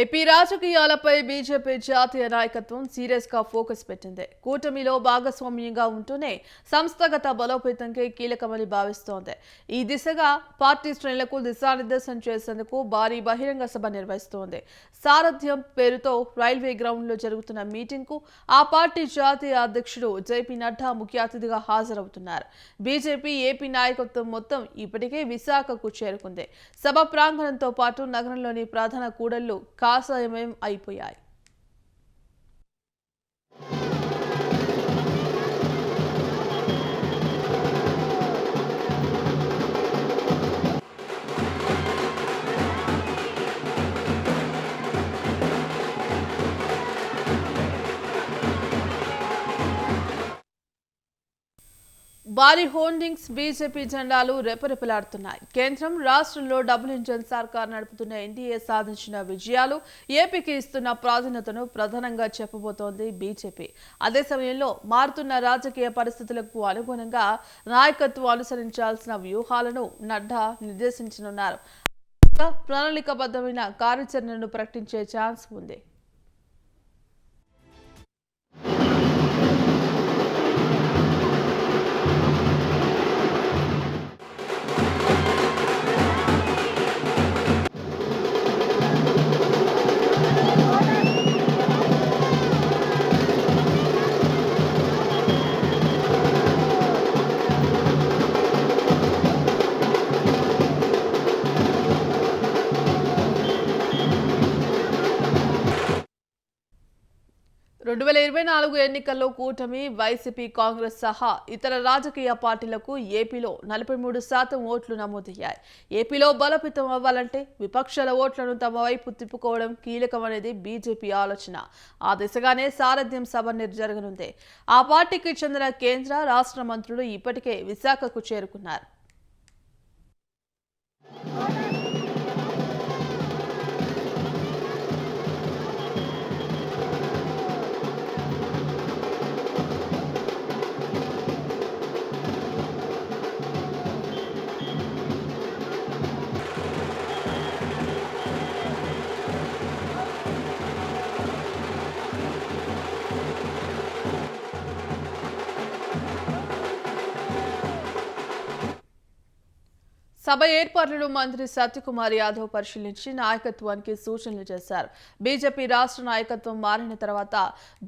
AP రాజకీయాలపై BJP జాతీయ నాయకత్వం సీరియస్ గా ఫోకస్ పెట్టింది. కూటమిలో భాగస్వామ్యంగా ఉంటూనే సంస్థాగత బలోపేతంకే కీలకమని భావిస్తోంది. ఈ దిశగా పార్టీ శ్రేణులకు దిశానిర్దేశం చేసేందుకు భారీ బహిరంగ సభ నిర్వహిస్తోంది. సారథ్యం పేరుతో రైల్వే గ్రౌండ్ లో జరుగుతున్న మీటింగ్ కు ఆ పార్టీ జాతీయ అధ్యక్షుడు జేపీ నడ్డా ముఖ్య అతిథిగా హాజరవుతున్నారు. బీజేపీ ఏపీ నాయకత్వం మొత్తం ఇప్పటికే విశాఖకు చేరుకుంది. సభ ప్రాంగణంతో పాటు నగరంలోని ప్రధాన కూడళ్లు కాషాయమయం అయిపోయాయి. భారీ హోర్డింగ్స్, బీజేపీ జెండాలు రెపరెపలాడుతున్నాయి. కేంద్రం రాష్ట్రంలో డబుల్ ఇంజన్ సర్కార్ నడుపుతున్న ఎన్డీఏ సాధించిన విజయాలు, ఏపీకి ఇస్తున్న ప్రాధాన్యతను ప్రధానంగా చెప్పబోతోంది బీజేపీ. అదే సమయంలో మారుతున్న రాజకీయ పరిస్థితులకు అనుగుణంగా నాయకత్వం అనుసరించాల్సిన వ్యూహాలను నడ్డా నిర్దేశించనున్నారు. ప్రణాళికాబద్ధమైన కార్యాచరణను ప్రకటించే ఛాన్స్ ఉంది. రెండు 2024 ఎన్నికల్లో కూటమి, వైసీపీ, కాంగ్రెస్ సహా ఇతర రాజకీయ పార్టీలకు ఏపీలో 43% ఓట్లు నమోదయ్యాయి. ఏపీలో బలోపేతం అవ్వాలంటే విపక్షాల ఓట్లను తమ వైపు తిప్పుకోవడం కీలకమనేది బీజేపీ ఆలోచన. ఆ దిశగానే సారథ్యం సభ జరగనుంది. ఆ పార్టీకి చెందిన కేంద్ర, రాష్ట్ర మంత్రులు ఇప్పటికే విశాఖకు చేరుకున్నారు. సభ ఏర్పాట్లను మంత్రి సత్యకుమార్ యాదవ్ పరిశీలించి నాయకత్వానికి సూచనలు చేశారు. బీజేపీ రాష్ట్ర నాయకత్వం మారిన తర్వాత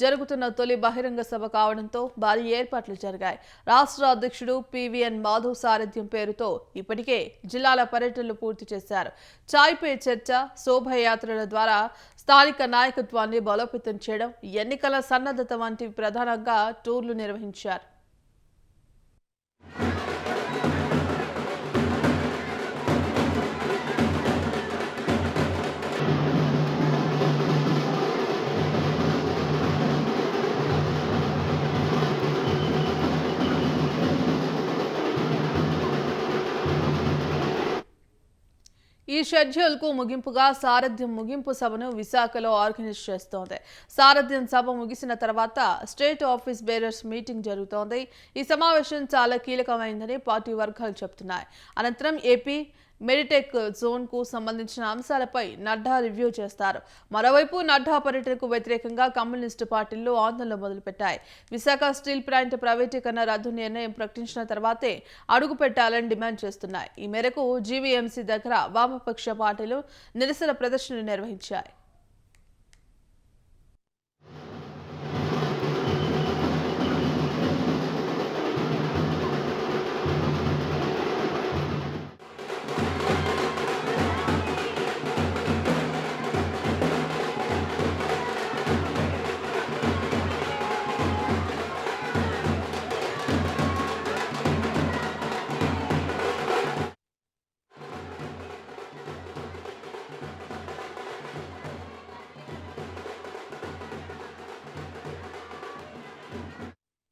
జరుగుతున్న తొలి బహిరంగ సభ కావడంతో భారీ ఏర్పాట్లు జరిగాయి. రాష్ట్ర అధ్యక్షుడు పివిఎన్ మాధవ్ సారథ్యం పేరుతో ఇప్పటికే జిల్లాల పర్యటనలు పూర్తి చేశారు. చాయ్ పే చర్చ, శోభయాత్రల ద్వారా స్థానిక నాయకత్వాన్ని బలోపేతం చేయడం, ఎన్నికల సన్నద్ధత వంటివి ప్రధానంగా టూర్లు నిర్వహించారు. ఈ షెడ్యూల్ కు ముగింపుగా సారథ్యం ముగింపు సభను విశాఖలో ఆర్గనైజ్ చేస్తోంది. సారథ్యం సభ ముగిసిన తర్వాత స్టేట్ ఆఫీస్ బేరర్స్ మీటింగ్ జరుగుతోంది. ఈ సమావేశం చాలా కీలకమైందని పార్టీ వర్గాలు చెబుతున్నాయి. అనంతరం ఏపీ మెడిటెక్ జోన్ కు సంబంధించిన అంశాలపై నడ్డా రివ్యూ చేస్తారు. మరోవైపు నడ్డా పర్యటనకు వ్యతిరేకంగా కమ్యూనిస్టు పార్టీలు ఆందోళనలు మొదలుపెట్టాయి. విశాఖ స్టీల్ ప్లాంట్ ప్రైవేటీకరణ రద్దు నిర్ణయం ప్రకటించిన తర్వాతే అడుగు పెట్టాలని డిమాండ్ చేస్తున్నాయి. ఈ మేరకు జీవీఎంసీ దగ్గర వామపక్ష పార్టీలు నిరసన ప్రదర్శనలు నిర్వహించాయి.